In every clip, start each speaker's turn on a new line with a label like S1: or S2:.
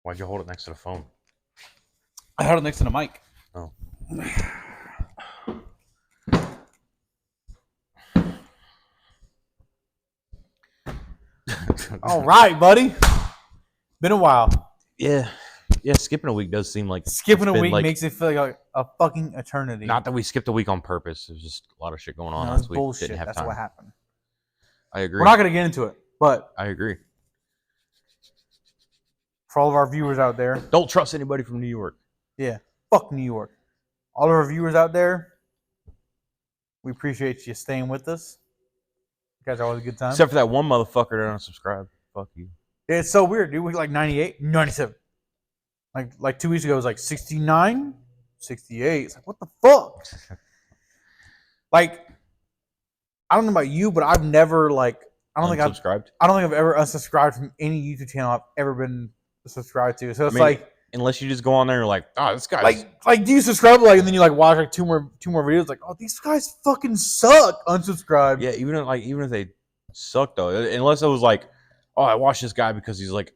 S1: Why'd you hold it next to the phone?
S2: I held it next to the mic.
S1: Oh.
S2: All right, buddy. Been a while.
S1: Yeah. Skipping a week does seem like
S2: Skipping a
S1: been
S2: week
S1: like,
S2: makes it feel like a fucking eternity.
S1: not that we skipped a week on purpose. There's just a lot of shit going on
S2: no, it's
S1: last week.
S2: bullshit.
S1: Didn't have
S2: That's
S1: time.
S2: what happened.
S1: I agree.
S2: We're not going to get into it, but
S1: I agree.
S2: for all of our viewers out there,
S1: Don't trust anybody from New York.
S2: yeah, fuck New York. All of our viewers out there, we appreciate you staying with us. You guys are always a good time.
S1: Except for that one motherfucker that unsubscribed. Fuck you.
S2: It's so weird, dude. We like 98, 97. Like 2 weeks ago, it was like 69, 68. It's like, what the fuck? Like, I don't know about you, but I've never I don't think I've ever unsubscribed from any YouTube channel I've ever been subscribed to. So it's
S1: unless you just go on there and you're like, oh, this guy's
S2: do you subscribe and then you watch two more videos like, oh, these guys fucking suck. Unsubscribe.
S1: Yeah, even if they suck though, unless it was like, oh, I watch this guy because he's like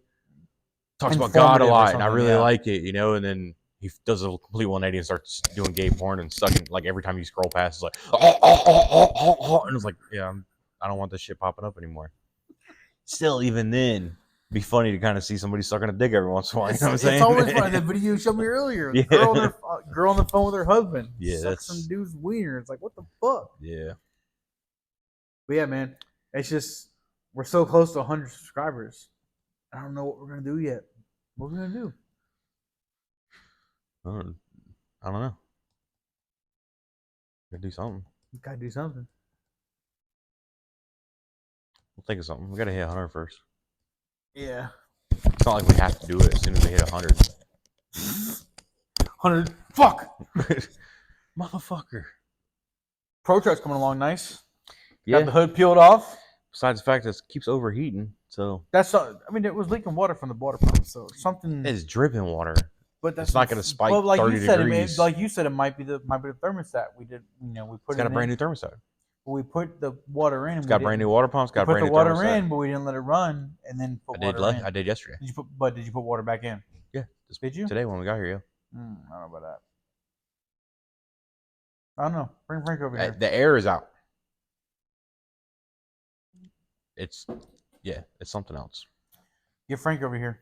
S1: talks about God a lot and I really like it, and then he does a complete 180 and starts doing gay porn and sucking every time you scroll past, it's like and it's like, yeah, I don't want this shit popping up anymore. Still, even then, it'd be funny to kind of see somebody sucking a dick every once in a while. You know what I'm saying?
S2: It's always funny. The video you showed me earlier,
S1: yeah.
S2: girl on the phone with her husband,
S1: that's
S2: some dude's wiener. It's like, what the fuck?
S1: Yeah.
S2: But yeah, man, it's just we're so close to 100 subscribers. I don't know what we're gonna do yet. What are we gonna do?
S1: I don't know. Gotta do something.
S2: We gotta do something.
S1: We'll think of something. We gotta hit 100 first.
S2: Yeah.
S1: It's not like we have to do it as soon as we hit 100.
S2: 100. Fuck.
S1: Motherfucker.
S2: Pro Truck's coming along nice.
S1: Yeah.
S2: Got the hood peeled off.
S1: Besides the fact that it keeps overheating, so
S2: it was leaking water from the water pump, so something.
S1: It's dripping water.
S2: But that's
S1: it's not going to spike 30 degrees.
S2: Like you said, it might be the thermostat. We did, we put
S1: it's got a brand new thermostat.
S2: We put the water in.
S1: It's got brand new water pumps. Got brand new
S2: thermostat. Put the water
S1: thermostat.
S2: in, but we didn't let it run, and then put water in.
S1: I did yesterday.
S2: Did you put water back in?
S1: Yeah.
S2: Did you?
S1: Today when we got here, yeah.
S2: I don't know about that. I don't know. Bring Frank over here.
S1: The air is out. It's something else.
S2: Get Frank over here.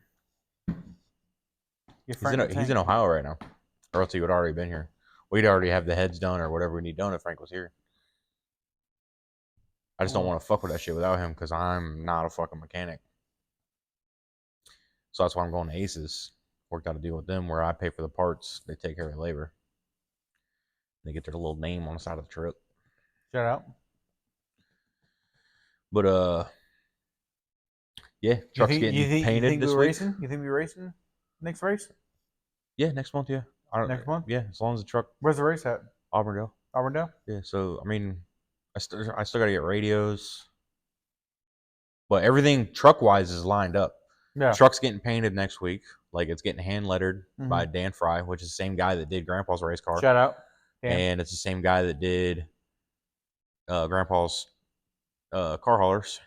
S1: He's in Ohio right now, or else he would already been here. We'd already have the heads done or whatever we need done if Frank was here. I just don't want to fuck with that shit without him because I'm not a fucking mechanic. So that's why I'm going to Aces. Worked out a deal with them where I pay for the parts, they take care of the labor. They get their little name on the side of the truck.
S2: Shout out.
S1: But yeah, truck's getting painted this week.
S2: You think we're racing next race?
S1: Yeah, next month. Yeah,
S2: next month.
S1: Yeah, as long as the truck.
S2: Where's the race at?
S1: Auburndale. Yeah, so I mean, I still got to get radios, but everything truck wise is lined up.
S2: Yeah,
S1: truck's getting painted next week. Like it's getting hand lettered by Dan Fry, which is the same guy that did Grandpa's race car.
S2: Shout out.
S1: Damn. And it's the same guy that did Grandpa's car haulers.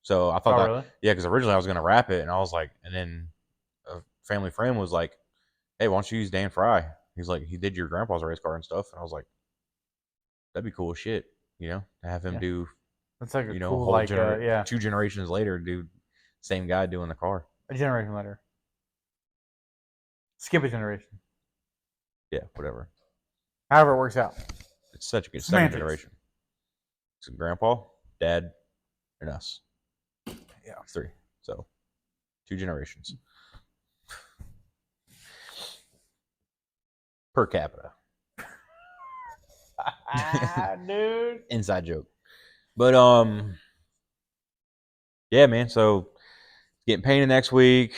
S1: So I thought
S2: really?
S1: Yeah, because originally I was gonna wrap it, and I was like, and then a family friend was like, "Hey, why don't you use Dan Fry?" He's like, he did your Grandpa's race car and stuff, and I was like, "That'd be cool as shit," to have him do.
S2: That's like a cool,
S1: 2 generations later, dude, same guy doing the car.
S2: A generation later. Skip a generation.
S1: Yeah, whatever.
S2: However it works out.
S1: It's such a good second generation. It's Grandpa, Dad, and us.
S2: Yeah.
S1: 3. So 2 generations. Per capita.
S2: Dude.
S1: Inside joke. But yeah, man, so getting painted next week.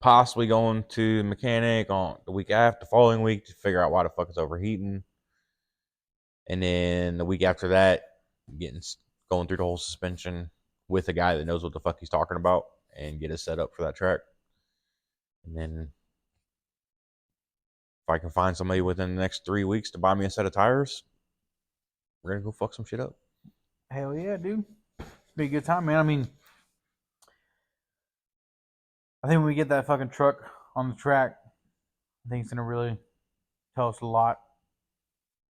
S1: Possibly going to the mechanic on the week after, the following week, to figure out why the fuck it's overheating. And then the week after that, going through the whole suspension with a guy that knows what the fuck he's talking about and get us set up for that track. And then if I can find somebody within the next 3 weeks to buy me a set of tires, we're gonna go fuck some shit up.
S2: Hell yeah, dude. Be a good time, man. I mean, I think when we get that fucking truck on the track, I think it's gonna really tell us a lot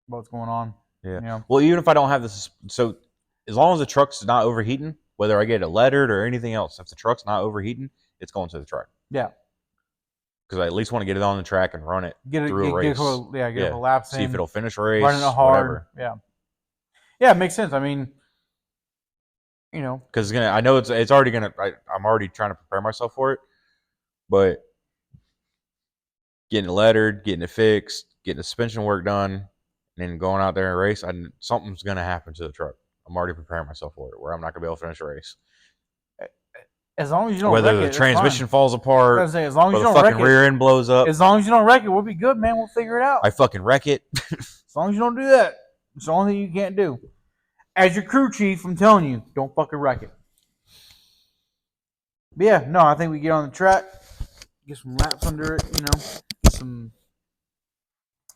S2: about what's going on.
S1: Yeah.
S2: You know?
S1: Well, even if I don't have this, so as long as the truck's not overheating, whether I get it lettered or anything else, if the truck's not overheating, it's going to the truck.
S2: Yeah.
S1: Because I at least want to get it on the track and run it through a race.
S2: Get a lap.
S1: See if it'll finish a race.
S2: Running it hard.
S1: Whatever.
S2: Yeah. Yeah, it makes sense. I mean, you know,
S1: because I know it's already gonna. I'm already trying to prepare myself for it, but getting it lettered, getting it fixed, getting the suspension work done, and then going out there and race, something's gonna happen to the truck. I'm already preparing myself for it, where I'm not gonna be able to finish a race.
S2: As long as you don't
S1: whether
S2: wreck
S1: the transmission falls apart,
S2: as long as you
S1: the
S2: don't
S1: fucking
S2: wreck
S1: rear end blows up.
S2: As long as you don't wreck it, we'll be good, man. We'll figure it out.
S1: I fucking wreck it.
S2: As long as you don't do that, it's the only thing you can't do. As your crew chief, I'm telling you, don't fucking wreck it. But yeah, no, I think we get on the track, get some laps under it, you know,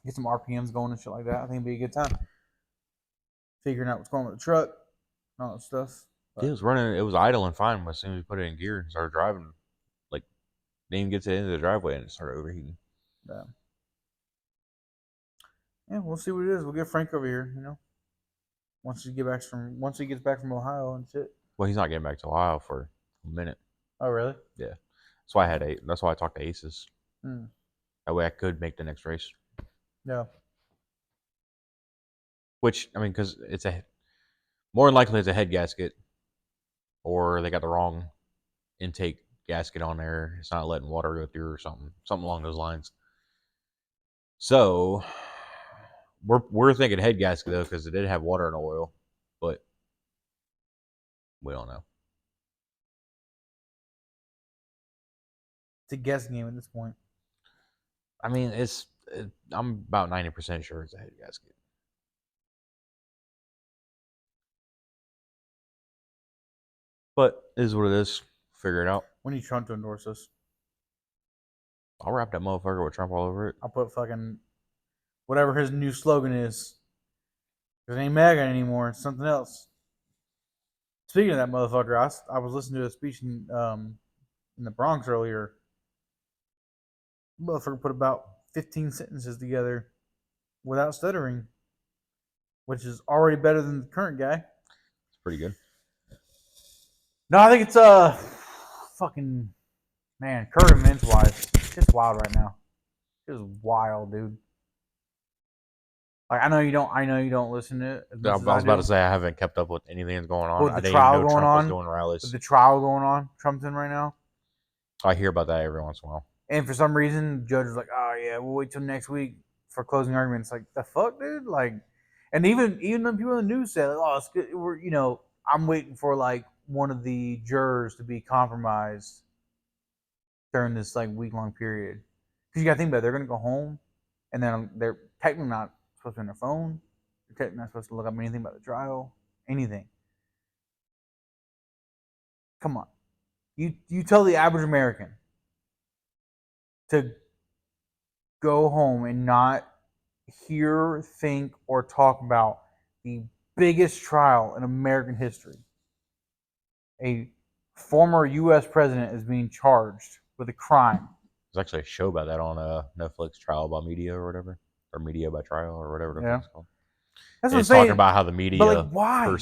S2: get some RPMs going and shit like that. I think it'd be a good time. Figuring out what's going on with the truck and all that stuff.
S1: It was running. It was idling fine, but as soon as we put it in gear and started driving, like didn't even get to the end of the driveway and it started overheating.
S2: Yeah. Yeah, we'll see what it is. We'll get Frank over here, you know. Once he gets back from Ohio and shit.
S1: Well, he's not getting back to Ohio for a minute.
S2: Oh, really?
S1: Yeah. That's why That's why I talked to Aces.
S2: Hmm.
S1: That way I could make the next race.
S2: Yeah.
S1: Which, I mean, because more than likely it's a head gasket, or they got the wrong intake gasket on there. It's not letting water go through or something along those lines. So we're thinking head gasket though, because it did have water and oil, but we don't know.
S2: It's a guess game at this point.
S1: I mean, I'm about 90% sure it's a head gasket. But it is what it is. Figure it out.
S2: We need Trump to endorse us.
S1: I'll wrap that motherfucker with Trump all over it.
S2: I'll put fucking whatever his new slogan is. It ain't MAGA anymore. It's something else. Speaking of that motherfucker, I was listening to a speech in the Bronx earlier. Motherfucker put about 15 sentences together without stuttering, which is already better than the current guy.
S1: It's pretty good.
S2: No, I think it's fucking man, current events wise, it's just wild right now. It's wild, dude. Like I know you don't listen to it.
S1: I was about to say I haven't kept up with anything that's going on.
S2: With the
S1: I didn't
S2: trial
S1: even know
S2: going
S1: Trump
S2: on,
S1: was doing rallies.
S2: with the trial going on, Trump's in right now.
S1: I hear about that every once in a while.
S2: And for some reason, the judge was like, "Oh yeah, we'll wait till next week for closing arguments." Like the fuck, dude. Like, and even the people in the news said, "Oh, it's good." I'm waiting for like one of the jurors to be compromised during this like week-long period. Because you got to think about it, they're going to go home, and then they're technically not supposed to be on their phone. They're technically not supposed to look up anything about the trial, anything. Come on, you tell the average American to go home and not hear, think, or talk about the biggest trial in American history. A former U.S. president is being charged with a crime.
S1: There's actually a show about that on Netflix, Trial by Media or whatever, or Media by Trial or whatever the fuck it's called.
S2: That's what I'm
S1: it's
S2: saying.
S1: talking about how the media
S2: why?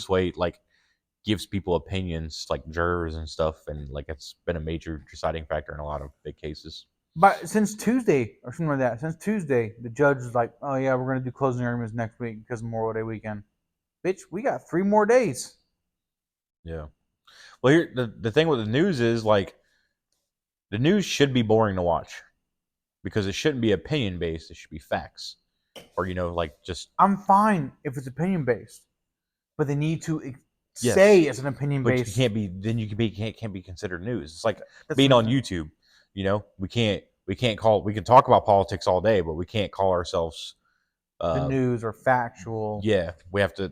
S1: gives people opinions, like jurors and stuff, and like it's been a major deciding factor in a lot of big cases.
S2: But since Tuesday or something like that, the judge was like, "Oh yeah, we're gonna do closing arguments next week because of Memorial Day weekend." Bitch, we got 3 more days.
S1: Yeah. Well, here the thing with the news is like, the news should be boring to watch because it shouldn't be opinion based. It should be facts, or just.
S2: I'm fine if it's opinion based, but they need to say it's an opinion based.
S1: But you can't be. Then can't be considered news. It's like being on YouTube. We can talk about politics all day, but we can't call ourselves
S2: the news or factual.
S1: Yeah, we have to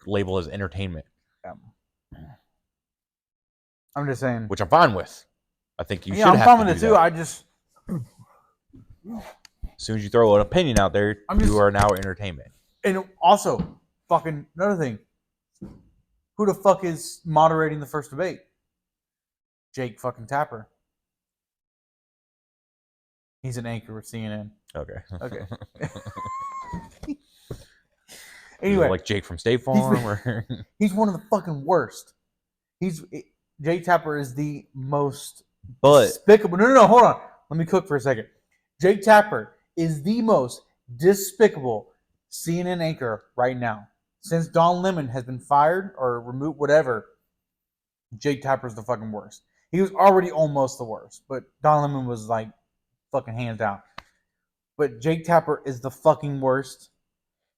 S1: label as entertainment.
S2: Yeah. I'm just saying,
S1: which I'm fine with. I think you should.
S2: I'm
S1: have
S2: fine
S1: to
S2: with it
S1: do
S2: too.
S1: that. As soon as you throw an opinion out there, you are now entertainment.
S2: And also, fucking another thing. Who the fuck is moderating the first debate? Jake fucking Tapper. He's an anchor with CNN.
S1: Okay.
S2: Okay.
S1: Anyway,
S2: Anyway,
S1: like Jake from State Farm, or
S2: he's one of the fucking worst. Jake Tapper is the most
S1: but
S2: despicable. No, hold on. Let me cook for a second. Jake Tapper is the most despicable CNN anchor right now. Since Don Lemon has been fired or removed, whatever, Jake Tapper's the fucking worst. He was already almost the worst, but Don Lemon was like fucking hands down. But Jake Tapper is the fucking worst.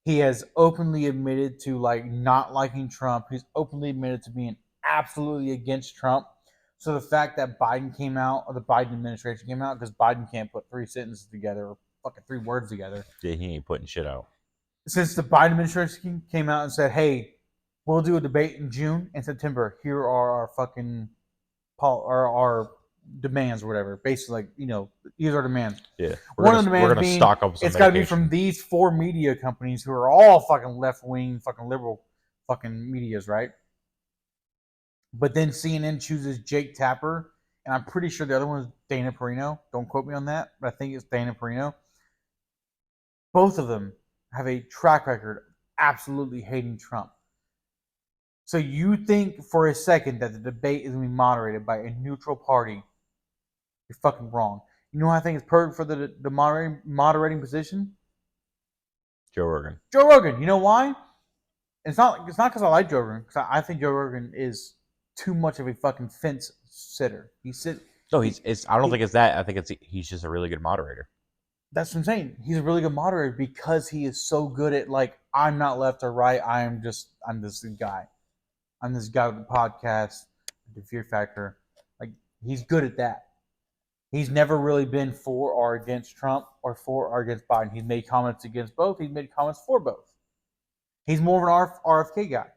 S2: He has openly admitted to like not liking Trump. He's openly admitted to being absolutely against Trump. So the fact that Biden came out, or the Biden administration came out, because Biden can't put 3 sentences together or fucking 3 words together.
S1: yeah, he ain't putting shit out.
S2: Since the Biden administration came out and said, "Hey, we'll do a debate in June and September. Here are our fucking our demands or whatever." Basically, like, you know, these are demands.
S1: Yeah,
S2: One of the demands
S1: we're gonna
S2: being,
S1: stock up some
S2: it's got to be
S1: medication.
S2: from these 4 media companies who are all fucking left wing, fucking liberal, fucking medias, right? But then CNN chooses Jake Tapper, and I'm pretty sure the other one is Dana Perino. Don't quote me on that, but I think it's Dana Perino. Both of them have a track record of absolutely hating Trump. So you think for a second that the debate is going to be moderated by a neutral party? You're fucking wrong. You know who I think is perfect for the moderating position?
S1: Joe Rogan.
S2: Joe Rogan. You know why? It's not because I like Joe Rogan. Because I think Joe Rogan is too much of a fucking fence sitter.
S1: No, I don't think it's that. I think he's just a really good moderator.
S2: That's what I'm saying. He's a really good moderator because he is so good at, like, I'm not left or right. I'm this guy. I'm this guy with the podcast, the Fear Factor. Like, he's good at that. He's never really been for or against Trump or for or against Biden. He's made comments against both. He's made comments for both. He's more of an RFK guy.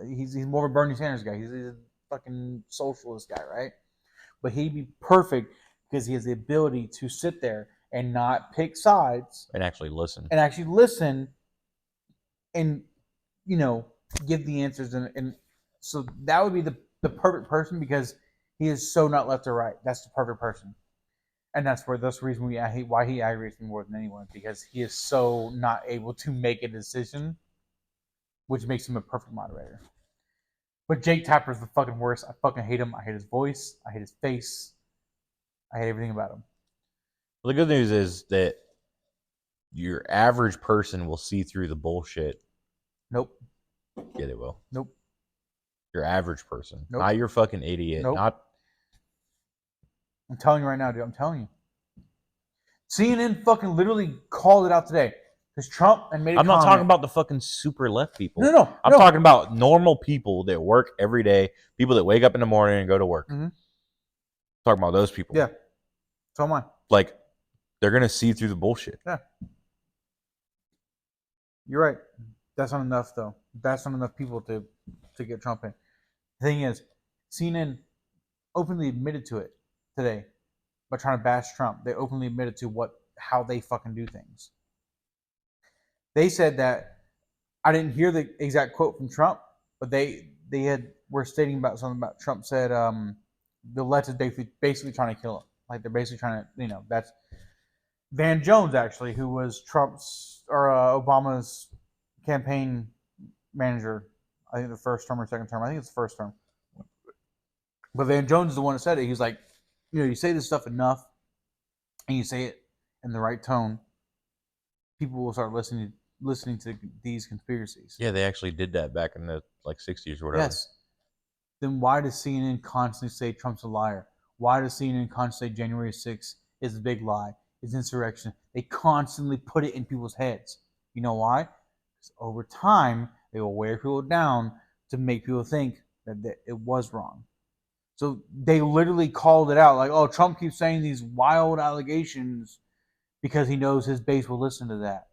S2: He's more of a Bernie Sanders guy. He's a fucking socialist guy, right? But he'd be perfect because he has the ability to sit there and not pick sides
S1: and actually listen.
S2: And, you know, give the answers. And so that would be the perfect person because he is so not left or right. That's the perfect person. And that's the reason why he aggravates me more than anyone, because he is so not able to make a decision, which makes him a perfect moderator. But Jake Tapper is the fucking worst. I fucking hate him. I hate his voice. I hate his face. I hate everything about him.
S1: Well, the good news is that your average person will see through the bullshit.
S2: Nope.
S1: Yeah, they will.
S2: Nope.
S1: Your average person.
S2: Nope.
S1: Not your fucking idiot.
S2: Nope.
S1: Not.
S2: I'm telling you right now, dude. I'm telling you. CNN fucking literally called it out today. Because Trump and made a comment.
S1: I'm not talking about the fucking super left people.
S2: No.
S1: I'm talking about normal people that work every day. People that wake up in the morning and go to work.
S2: Mm-hmm.
S1: Talking about those people.
S2: Yeah. So am I.
S1: Like, they're going to see through the bullshit.
S2: Yeah. You're right. That's not enough, though. That's not enough people to get Trump in. The thing is, CNN openly admitted to it today by trying to bash Trump. They openly admitted to how they fucking do things. They said that, I didn't hear the exact quote from Trump, but they were stating about something about Trump said the left is basically trying to kill him. Like, they're basically trying to, you know, that's Van Jones, actually, who was Trump's or Obama's campaign manager. I think the first term or second term. I think it's the first term. But Van Jones is the one that said it. He's like, you know, you say this stuff enough and you say it in the right tone, people will start listening to these conspiracies.
S1: Yeah, they actually did that back in the 60s or whatever.
S2: Yes. Then why does CNN constantly say Trump's a liar? Why does CNN constantly say January 6th is a big lie? It's insurrection. They constantly put it in people's heads. You know why? Because over time, they will wear people down to make people think that it was wrong. So they literally called it out. Like, oh, Trump keeps saying these wild allegations because he knows his base will listen to that.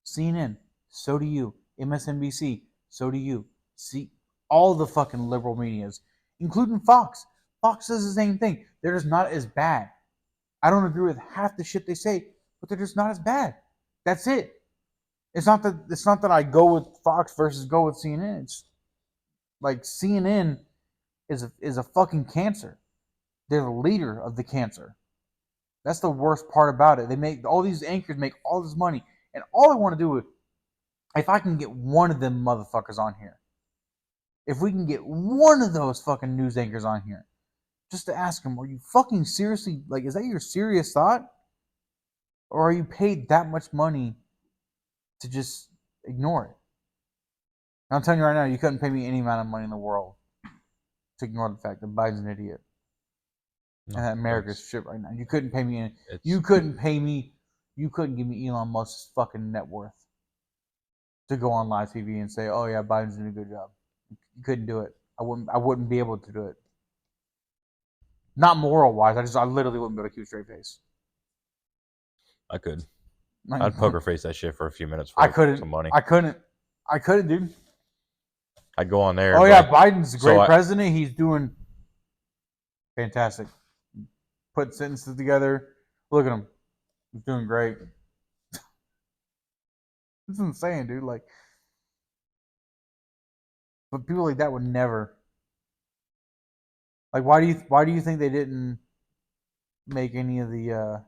S2: CNN, so do you. MSNBC, so do you. See, all the fucking liberal medias, including Fox. Fox says the same thing. They're just not as bad. I don't agree with half the shit they say, but they're just not as bad. That's it. It's not that I go with Fox versus go with CNN. It's like CNN is a fucking cancer. They're the leader of the cancer. That's the worst part about it. They make all these anchors make all this money, and all I want to do is, if I can get one of them motherfuckers on here, if we can get one of those fucking news anchors on here, just to ask them, are you fucking seriously, like, is that your serious thought? Or are you paid that much money to just ignore it? And I'm telling you right now, you couldn't pay me any amount of money in the world to ignore the fact that Biden's an idiot.
S1: No,
S2: and that America's shit right now. You couldn't pay me any,
S1: it's,
S2: you couldn't give me Elon Musk's fucking net worth to go on live TV and say, oh yeah, Biden's doing a good job. You couldn't do it. I wouldn't be able to do it. Not moral wise, I literally wouldn't be able to keep a straight face.
S1: I could.
S2: Like,
S1: I'd poker face that shit for a few minutes for
S2: I couldn't.
S1: some money.
S2: I couldn't, dude.
S1: I'd go on there.
S2: Oh yeah, Biden's a great
S1: so
S2: president. He's doing fantastic. Put sentences together. Look at him. He's doing great. That's what I'm saying, dude. Like, but people like that would never. Like, why do you think they didn't make any of the?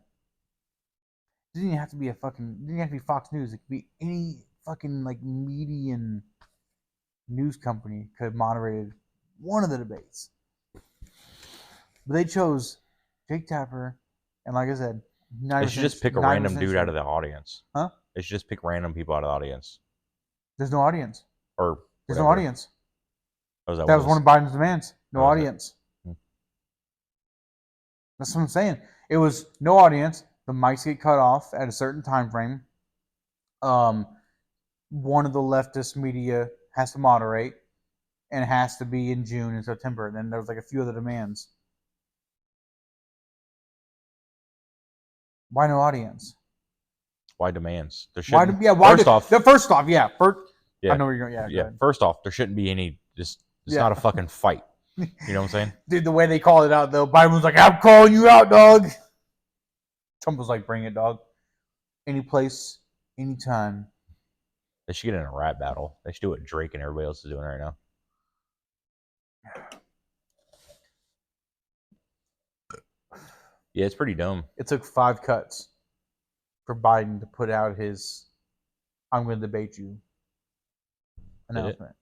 S2: It didn't have to be didn't have to be Fox News. It could be any fucking like median news company could have moderated one of the debates. But they chose Jake Tapper, and like I said,
S1: they should just pick a random dude out of the audience.
S2: Huh?
S1: They should just pick random people out of the audience.
S2: There's no audience.
S1: Or
S2: there's no audience.
S1: Oh,
S2: that was one of Biden's demands. No audience.
S1: Hmm.
S2: That's what I'm saying. It was no audience. The mics get cut off at a certain time frame. One of the leftist media has to moderate, and it has to be in June and September. And then there was like a few other demands. Why no audience?
S1: Why demands? There
S2: why?
S1: shouldn't.
S2: Yeah. Why?
S1: First off,
S2: yeah.
S1: Yeah.
S2: I know where you're going.
S1: Yeah. First off, there shouldn't be any. It's not a fucking fight. You know what I'm saying?
S2: Dude, the way they called it out though, Biden was like, "I'm calling you out, dog." Trump was like, "Bring it, dog. Any place, anytime."
S1: They should get in a rap battle. They should do what Drake and everybody else is doing right now. Yeah, it's pretty dumb.
S2: It took 5 cuts for Biden to put out his "I'm going to debate you" announcement.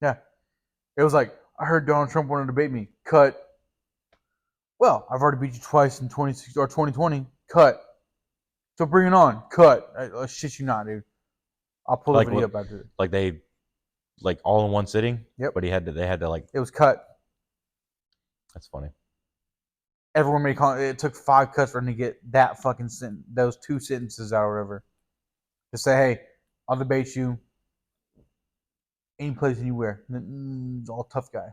S2: Yeah. It was like, I heard Donald Trump wanted to debate me. Cut. Well, I've already beat you twice in 2020. Cut. So bring it on. Cut. Shit you not, dude. I'll pull the video up after it.
S1: Like they, like all in one sitting.
S2: Yep.
S1: But they had to like.
S2: It was cut.
S1: That's funny.
S2: Everyone made comment. It took 5 cuts for him to get that fucking those 2 sentences out or whatever. To say, hey, I'll debate you any place, anywhere. He's all tough guy.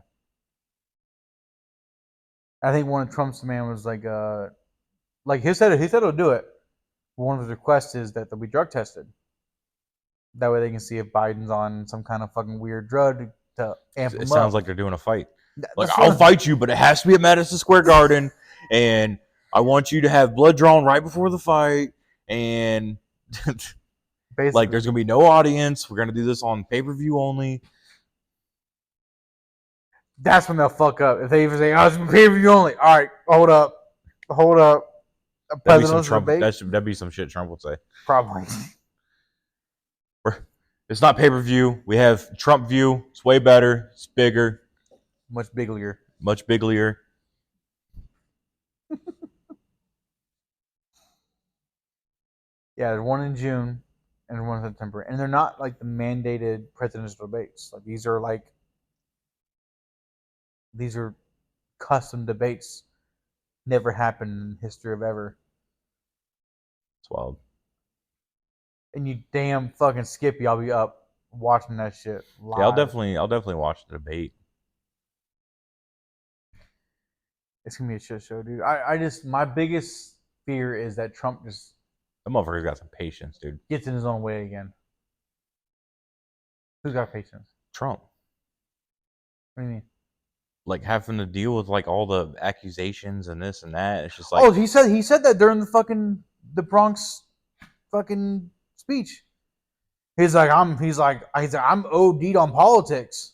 S2: I think one of Trump's demand was like he said he'll do it. One of his requests is that they'll be drug tested. That way they can see if Biden's on some kind of fucking weird drug to amp him up.
S1: It sounds like they're doing a fight. Like, I'll fight you, but it has to be at Madison Square Garden, and I want you to have blood drawn right before the fight, and like there's gonna be no audience. We're gonna do this on pay-per-view only.
S2: That's when they'll fuck up. If they even say, "Oh, it's pay-per-view only." All right, hold up.
S1: That'd be some Trump. That'd be some shit Trump would say.
S2: Probably.
S1: It's not pay-per-view. We have Trump View. It's way better. It's bigger.
S2: Much bigger.
S1: Much bigger.
S2: Yeah, there's one in June and one in September. And they're not like the mandated presidential debates. Like these are custom debates. Never happened in history of ever.
S1: It's wild.
S2: And you damn fucking Skippy, I'll be up watching that shit live.
S1: Yeah, I'll definitely watch the debate.
S2: It's gonna be a shit show, dude. I just my biggest fear is that Trump just
S1: that motherfucker's got some patience, dude.
S2: Gets in his own way again. Who's got patience?
S1: Trump.
S2: What do you mean?
S1: Like having to deal with like all the accusations and this and that. It's just like
S2: he said that during the Bronx fucking speech. He's like I'm OD'd on politics.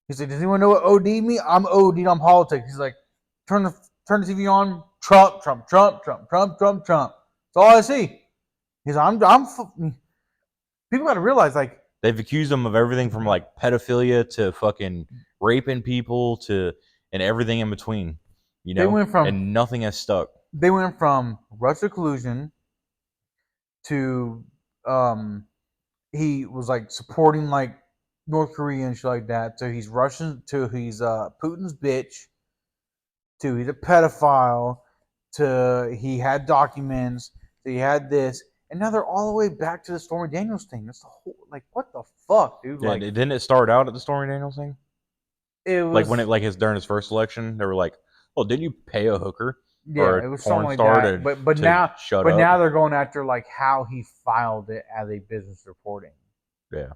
S2: He's like, does anyone know what OD mean? I'm OD'd on politics. He's like, turn the TV on. Trump. That's all I see. He's like, people got to realize, like,
S1: they've accused him of everything from like pedophilia to fucking raping people to and everything in between. You know, and nothing has stuck.
S2: They went from Russia collusion to he was like supporting like North Korea and shit like that. So he's Russian. To he's Putin's bitch. To he's a pedophile. To he had documents. To he had this, and now they're all the way back to the Stormy Daniels thing. That's the whole like what the fuck, dude?
S1: Yeah,
S2: like,
S1: didn't it start out at the Stormy Daniels thing?
S2: It was
S1: like when it like his during his first election, they were like, "Well, didn't you pay a hooker?"
S2: Yeah,
S1: or
S2: it was
S1: porn
S2: something
S1: star
S2: like that.
S1: to
S2: But now,
S1: shut
S2: but
S1: up?
S2: now they're going after like how he filed it as a business reporting.
S1: Yeah.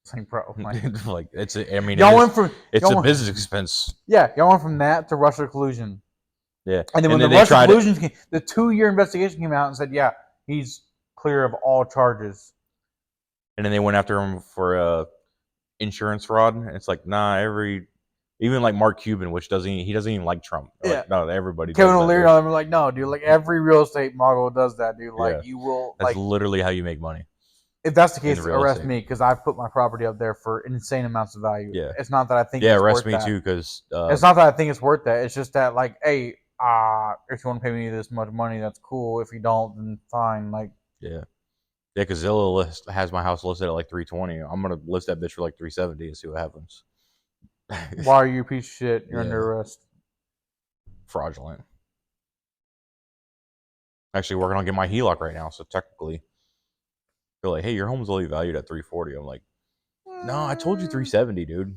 S2: It's like, bro, like,
S1: like it's a, I mean,
S2: y'all went from
S1: it's a business expense.
S2: Yeah, y'all went from that to Russia collusion.
S1: Yeah,
S2: and then when the Russia collusion came, the 2-year investigation came out and said, yeah, he's clear of all charges.
S1: And then they went after him for insurance fraud. And it's like, nah, even like Mark Cuban, which doesn't even like Trump.
S2: Yeah,
S1: like, no, everybody.
S2: Kevin O'Leary, and them are like, no, dude, like every real estate mogul does that, dude. Like
S1: Yeah.
S2: you will.
S1: That's
S2: like
S1: literally how you make money.
S2: If that's the case,
S1: in real
S2: arrest
S1: estate.
S2: me because I've put my property up there for insane amounts of value.
S1: Yeah.
S2: It's not that I think
S1: Yeah,
S2: it's
S1: arrest
S2: worth
S1: me
S2: that.
S1: too because
S2: It's not that I think it's worth that. It's just that, like, hey, if you want to pay me this much money, that's cool. If you don't, then fine. Like,
S1: yeah, because Zillow has my house listed at like 320. I'm gonna list that bitch for like 370 and see what happens.
S2: why are you a piece of shit? You're
S1: Yeah.
S2: under arrest.
S1: Fraudulent. Actually, working on getting my HELOC right now, so technically, they're like, "Hey, your home's only valued at 340." I'm like, "No, I told you 370, dude.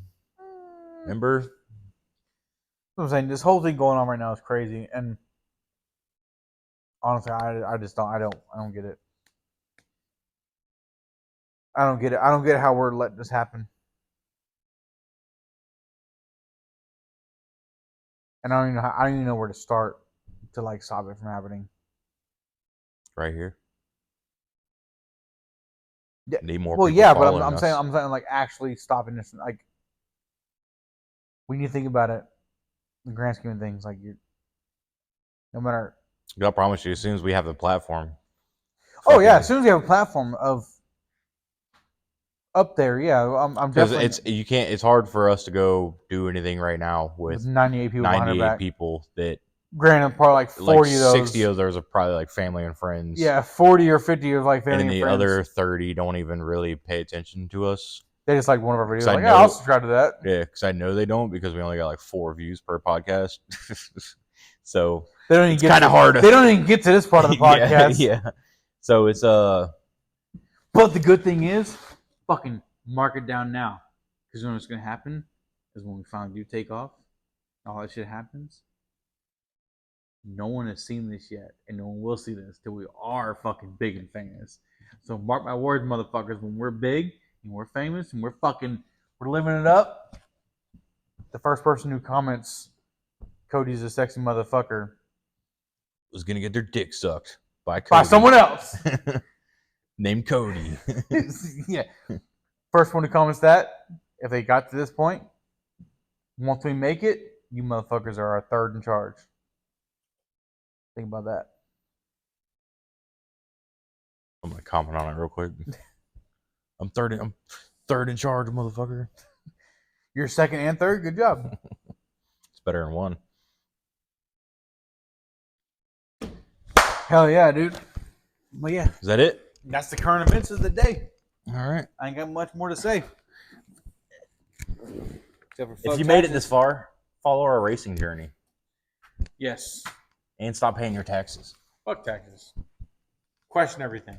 S1: Remember?"
S2: That's what I'm saying. This whole thing going on right now is crazy, and honestly, I just don't get it. I don't get it. I don't get how we're letting this happen. And I don't even know where to start to like stop it from happening.
S1: Right here.
S2: Yeah.
S1: Need more.
S2: Well,
S1: people
S2: yeah, but
S1: following
S2: I'm
S1: us.
S2: saying like actually stopping this. Like, we need to think about it. In the grand scheme of things, like no matter.
S1: I promise you, as soon as we have the platform.
S2: Oh yeah, as soon as we have a platform of up there, yeah, I'm definitely.
S1: It's hard for us to go do anything right now with
S2: 98 people.
S1: 98 people that.
S2: Granted, probably like 40
S1: like
S2: of those.
S1: 60 of those are probably like family and friends.
S2: Yeah, 40 or 50 of like family
S1: and
S2: and
S1: the
S2: friends.
S1: other 30 don't even really pay attention to us.
S2: They just like one of our videos. Like, yeah, I'll subscribe to that.
S1: Yeah, because I know they don't because we only got like 4 views per podcast. So
S2: they don't even
S1: get kind of hard.
S2: They don't even get to this part of the podcast.
S1: Yeah. So it's
S2: But the good thing is, fucking mark it down now, because you know what's gonna happen is when we finally do take off, all that shit happens. No one has seen this yet, and no one will see this till we are fucking big and famous. So mark my words, motherfuckers. When we're big and we're famous and we're living it up, the first person who comments Cody's a sexy motherfucker
S1: was gonna get their dick sucked by
S2: someone else
S1: named Cody.
S2: Yeah, first one who comments that, if they got to this point, once we make it, you motherfuckers are our third in charge. Think about that.
S1: I'm gonna comment on it real quick. I'm third in charge, motherfucker.
S2: You're second and third. Good job.
S1: It's better than one.
S2: Hell yeah, dude. Well, yeah.
S1: Is that it?
S2: That's the current events of the day.
S1: All right.
S2: I ain't got much more to say.
S1: If you made it this far, follow our racing journey.
S2: Yes.
S1: And stop paying your taxes.
S2: Fuck taxes. Question everything.